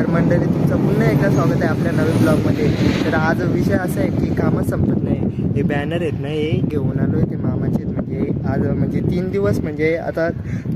तर मंडळी तुमचं पुन्हा एकदा स्वागत आहे आपल्या नवीन ब्लॉगमध्ये. तर आज विषय असा आहे की कामच संपत नाही. हे बॅनर आहेत ना, हे घेऊन आलो आहे, ते मामाचे म्हणजे आज म्हणजे 3 दिवस म्हणजे आता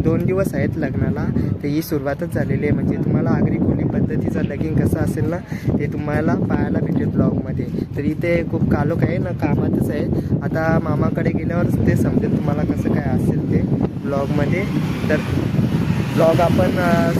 2 दिवस आहेत लग्नाला. तर ही सुरुवातच झालेली आहे. म्हणजे तुम्हाला आगरी कोळी पद्धतीचं लगीन कसं असेल ना ते तुम्हाला पाहायला भेटेल ब्लॉगमध्ये. तर इथे खूप कालोख आहे ना, कामातच आहे. आता मामाकडे गेल्यावर ते समजेल तुम्हाला कसं काय असेल ते ब्लॉगमध्ये. तर ब्लॉग आपण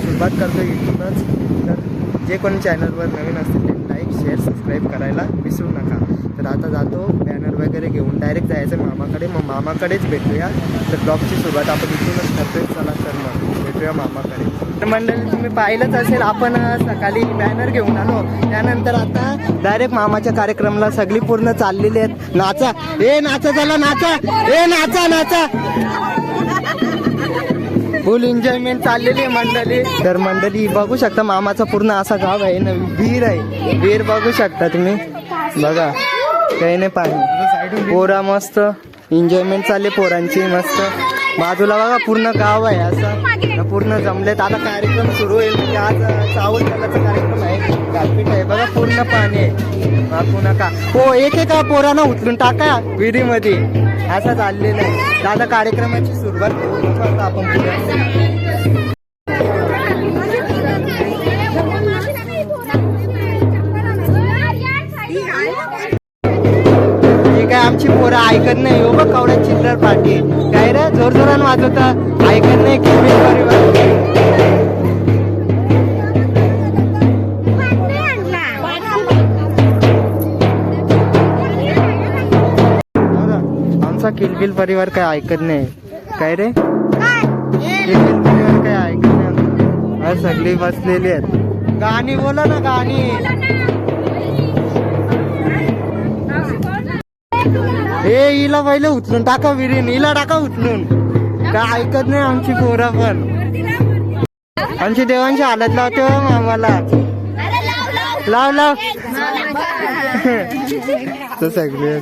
सुरुवात करतो इथूनच. तर जे कोणी चॅनलवर नवीन असतील ते लाईक शेअर सबस्क्राईब करायला विसरू नका. तर आता जातो बॅनर वगैरे घेऊन डायरेक्ट जायचं मामाकडे, मग मामाकडेच भेटूया. तर ब्लॉगची सुरुवात आपण इथूनच करतोय. चला तर मग भेटूया मामाकडे. तर मंडळी तुम्ही पाहिलंच असेल, आपण सकाळी बॅनर घेऊन आलो, त्यानंतर आता डायरेक्ट मामाच्या कार्यक्रमाला सगळी पूर्ण चाललेली आहेत. नाचा ए नाचा, चला नाचा ए नाचा नाचा, फुल एन्जॉयमेंट चाललेली आहे मंडळी. तर मंडळी बघू शकता मामाचा पूर्ण असा गाव आहे ना, विहीर आहे, विहीर बघू शकता तुम्ही. बघा काही नाही, पाणी पोरा मस्त एन्जॉयमेंट चालले पोरांची मस्त. बाजूला बघा पूर्ण गाव आहे असं पूर्ण जमलेत. आता कार्यक्रम सुरू होईल म्हणजे आज चावल त्यालाचा कार्यक्रम आहे, गारपीट आहे बघा, पूर्ण पाणी आहे. वाकू नका हो, एक पोरांना उचलून टाका विहिरीमध्ये, असं चाललेलं आहे. आता कार्यक्रमाची सुरुवात करू आपण पुढे. काय आमची पोरं ऐकत नाही हो बघ, कवड्या चिल्लर पार्टी काय रे, जोर जोरानं वाजवता, ऐकत नाही. आमचा किलबिल परिवार काय ऐकत नाही. काय रे किलबिल परिवार काय ऐकत नाही. सगळी बसलेली आहेत. गाणी बोला ना, गाणी. हे हिला पहिले उचलून टाका विहिरीन, हिला टाका उचलून. काय ऐकत नाही आमची पोरा, पण आमची देवांची हालत लावते आम्हाला. लाव लाव तर सगळे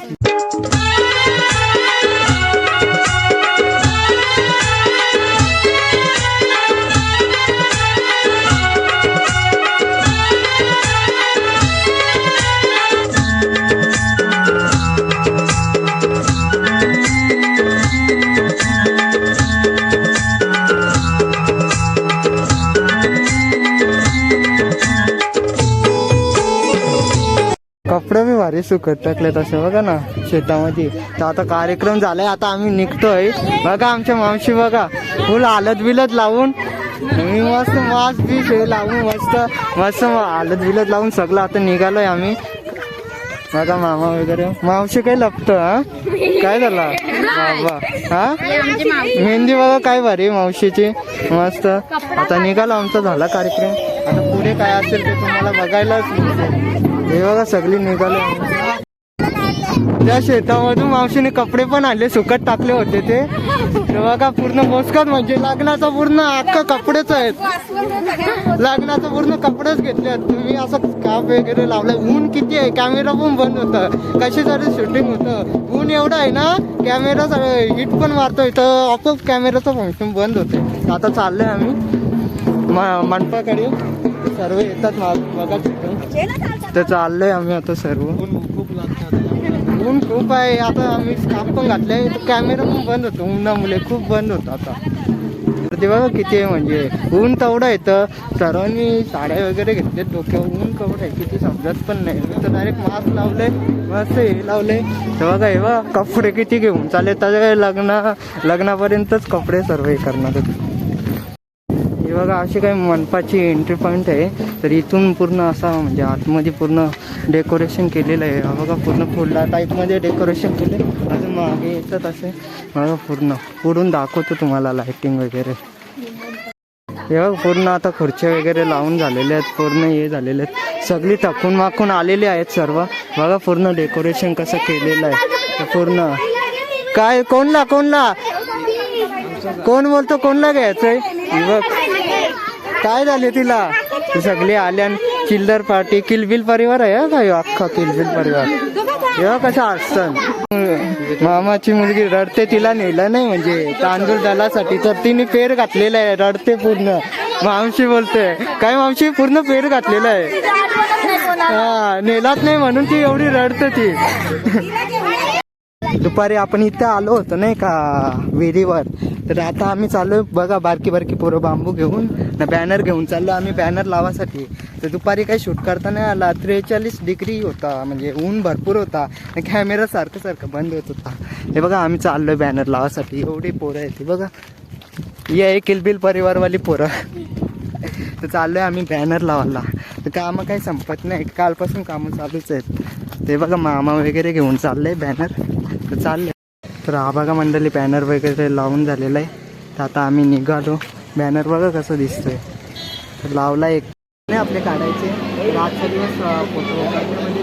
कपडे बी भारी सुकत टाकले तसे बघा ना शेतामध्ये. तर आता कार्यक्रम झालाय, आता आम्ही निघतोय. बघा आमच्या मावशी बघा फुल हालत बिलत लावून, मी मस्त मास्क बी लावून मस्त मस्त हालत बिलत लावून सगळं आता निघालोय आम्ही. बघा मामा वगैरे. मावशी काय लपतं हा, काय झाला बाबा हा, मेहंदी बघा काय भारी मावशीची मस्त. आता निघालो, आमचा झाला कार्यक्रम. आता पुढे काय असेल ते तुम्हाला बघायलाच मिळेल. हे बघा सगळी निघालो. त्या शेतामधून मावशीने कपडे पण आणले, सुकत टाकले होते ते. बघा पूर्ण मोजकात म्हणजे लग्नाचा पूर्ण अख्खा कपडेच आहेत. लग्नाचं पूर्ण कपडेच घेतले. तुम्ही असं काप वगैरे लावलाय. ऊन किती आहे, कॅमेरा पण बंद होतं, कशी तरी शूटिंग होतं. ऊन एवढं आहे ना, कॅमेरा हिट पण मारतो इथं, आपोआप कॅमेराचं फंक्शन बंद होतं. आता चाललंय आम्ही मंडपाकडे, सर्व येतात बघा तर चाललोय आम्ही आता सर्व. ऊन खूप आहे. आता आम्ही स्कार्फ पण घातलंय, कॅमेरा पण बंद होतो उन्हामुळे, खूप बंद होतं आता. तर ते बघा किती आहे, म्हणजे ऊन तेवढं येतं. सर्वांनी साड्या वगैरे घेतलेत डोक्यावर, ऊन केवढं आहे किती समजत पण नाही. तर डायरेक्ट मास्क लावलंय, मस्त हे लावलंय. तर बघा हे बघा कपडे किती घेऊन चालले, त्याच्या काही लग्नापर्यंतच कपडे सर्व हे करणार होते. हे बघा अशी काही मंडपाची एंट्री पॉईंट आहे. तर इथून पूर्ण असा म्हणजे आतमध्ये पूर्ण डेकोरेशन केलेलं आहे. बघा पूर्ण फुला टाईपमध्ये डेकोरेशन केले. अजून मागे येतात असे बघा, पूर्ण पुढून दाखवतो तुम्हाला लाईटिंग वगैरे. हे बघा पूर्ण आता खुर्च्या वगैरे लावून झालेले आहेत, पूर्ण हे झालेले आहेत. सगळी थकून माकून आलेली आहेत सर्व. बघा पूर्ण डेकोरेशन कसं केलेलं आहे. तर पूर्ण काय कोणला कोण बोलतो, कोणला घ्यायचंय. बघ काय झाले तिला, सगळे आल्या. चिल्लर पार्टी, किलबिल परिवार आहे का अख्खा किलबिल परिवार. तेव्हा कसं असतं. मामाची मुलगी रडते, तिला नेलं नाही म्हणजे तांदूळ दलासाठी, तर तिने पेर घातलेला आहे, रडते पूर्ण. मावशी बोलते काय मावशी पूर्ण पेर घातलेला आहे. हा नेलाच नाही म्हणून ती एवढी रडते ती. दुपारी आपण इथे आलो होतो नाही का विहिरीवर, तर आता आम्ही चाललोय बघा बारकी बारकी पोरं बांबू घेऊन ना बॅनर घेऊन चाललो आम्ही बॅनर लावासाठी. तर दुपारी काही शूट करता नाही आला, 43 डिग्री होता म्हणजे ऊन भरपूर होता, कॅमेरा सारखं बंद होत होता. हे बघा आम्ही चाललोय बॅनर लावासाठी, एवढी पोरं आहेत बघा, ही आहे किलबिल परिवारवाली पोरं. तर चाललोय आम्ही बॅनर लावायला. तर कामं काही संपत नाही, कालपासून कामं चालूच आहेत. ते बघा मामा वगैरे घेऊन चाललंय बॅनर. तर चाललंय तर हा बघा मंडळी बॅनर वगैरे लावून झालेला आहे. तर आता आम्ही निघालो. बॅनर बघा कसं दिसतोय. तर लावला एक नाही आपले काढायचे. रातचा दिवस फोटो मध्ये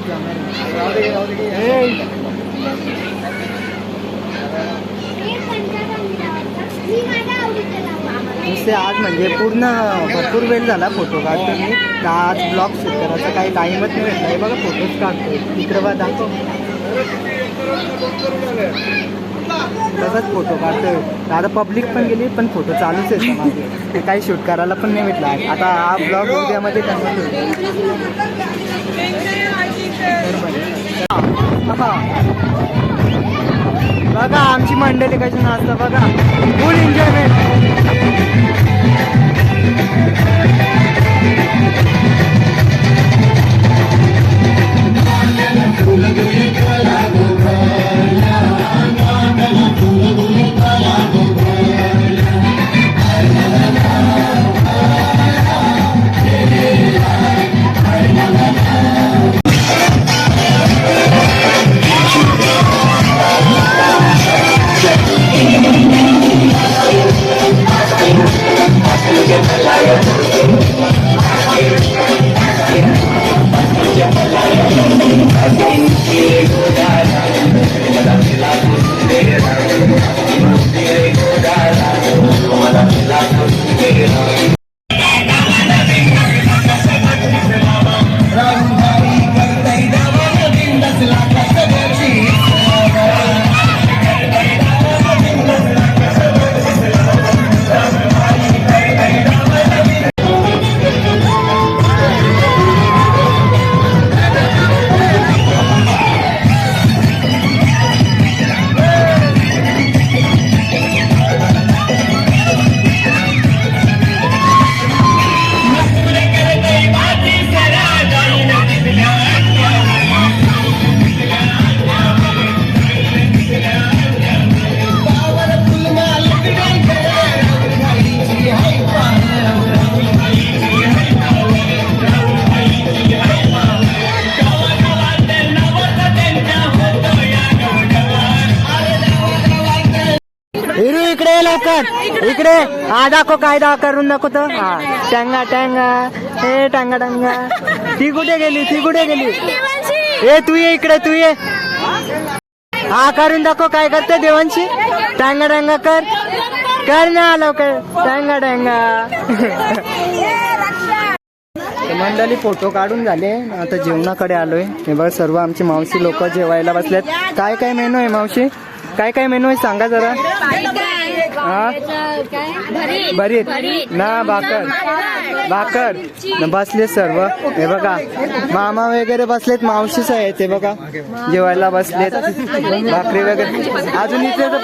नुसते आज म्हणजे पूर्ण भरपूर वेळ झाला फोटो काढतो मी. तर आज ब्लॉग शूट करायचा काही टाईमच नाही भेटला. हे बघा फोटोज काढतोय तिकडं बघा दाखव तसंच फोटो काढतोय. आता पब्लिक पण गेली पण फोटो चालूच आहे माझे. ते काही शूट करायला पण नाही भेटला. आता हा ब्लॉग उद्यामध्ये कन्वर्ट होईल. बघा आमची मंडळी कशी नाचतं बघा, फुल एन्जॉयमेंट. इकडे हा दाखव काय करून दाखवतो. हा टँगा टँगा हे टांगा टांगा. ती कुठे गेली ए तू ये इकडे तू ये. हा करून दाखव काय करते देवांशी. टांगा टांगा कर ना लवकर टांगा टांगा. मंडळी फोटो काढून झाले. आता जेवणाकडे आलोय. हे बघ सर्व आमची मावशी लोक जेवायला बसलेत. काय मेनू आहे मावशी, काय मेनू आहे सांगा जरा. हा भरीत ना भाकर बसलेत सर्व. हे बघा मामा वगैरे बसलेत, मावशीच आहेत ते बघा जेवायला बसलेत. भाकरी वगैरे अजून इथे तर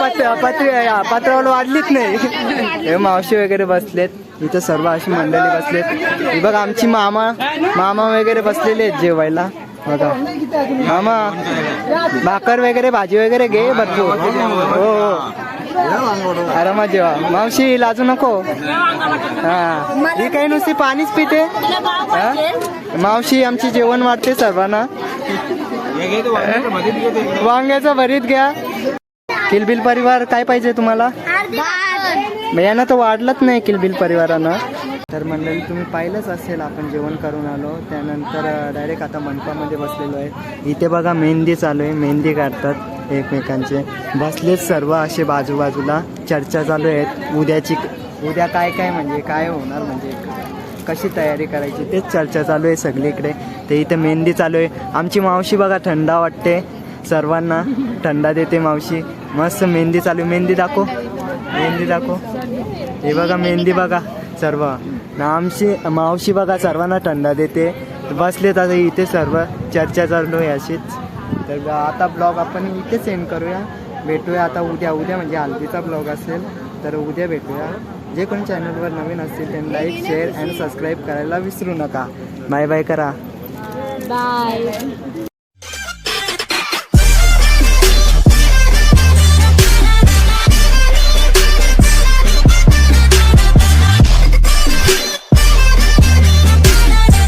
पात्रावलं वाढलीच नाही. हे मावशी वगैरे बसलेत इथं सर्व अशी मंडळी बसलेत. हे बघा आमची मामा वगैरे बसलेले आहेत जेवायला. बघा मामा भाकर वगैरे भाजी वगैरे घे भरपूर. हो आरामात जेवा. मावशी लाजू नको. हा ही काही नुसती पाणीच पिते. मावशी आमची जेवण वाढते सर्वांना. वांग्याचं भरीत घ्या. किलबिल परिवार काय पाहिजे तुम्हाला. यांना तर वाढलंच नाही किलबिल परिवारानं. तर मंडळी तुम्ही पाहिलंच असेल आपण जेवण करून आलो. त्यानंतर डायरेक्ट आता मंडपामध्ये बसलेलो आहे. इथे बघा मेहंदी चालू आहे, मेहंदी काढतात एकमेकांचे. बसलेत सर्व असे बाजूबाजूला. चर्चा चालू आहेत उद्या काय म्हणजे काय होणार, म्हणजे कशी तयारी करायची तेच चर्चा चालू आहे सगळीकडे. ते इथे मेहंदी चालू आहे. आमची मावशी बघा थंडा वाटते सर्वांना, थंडा देते मावशी. मस्त मेहंदी चालू आहे. मेहंदी दाखव. हे बघा मेहंदी बघा सर्व आमची मावशी बघा सर्वांना थंडा देते बसलेत आता इथे सर्व चर्चा चालू आहे अशीच. तर आता ब्लॉग आपण इथे सेंड करूया. भेटूया आता उद्या म्हणजे हल्दीचा ब्लॉग असेल तर उद्या भेटूया. जे कोणी चॅनलवर नवीन असतील त्यांनी लाईक शेअर अँड सबस्क्राईब करायला विसरू नका. बाय बाय करा. बाय.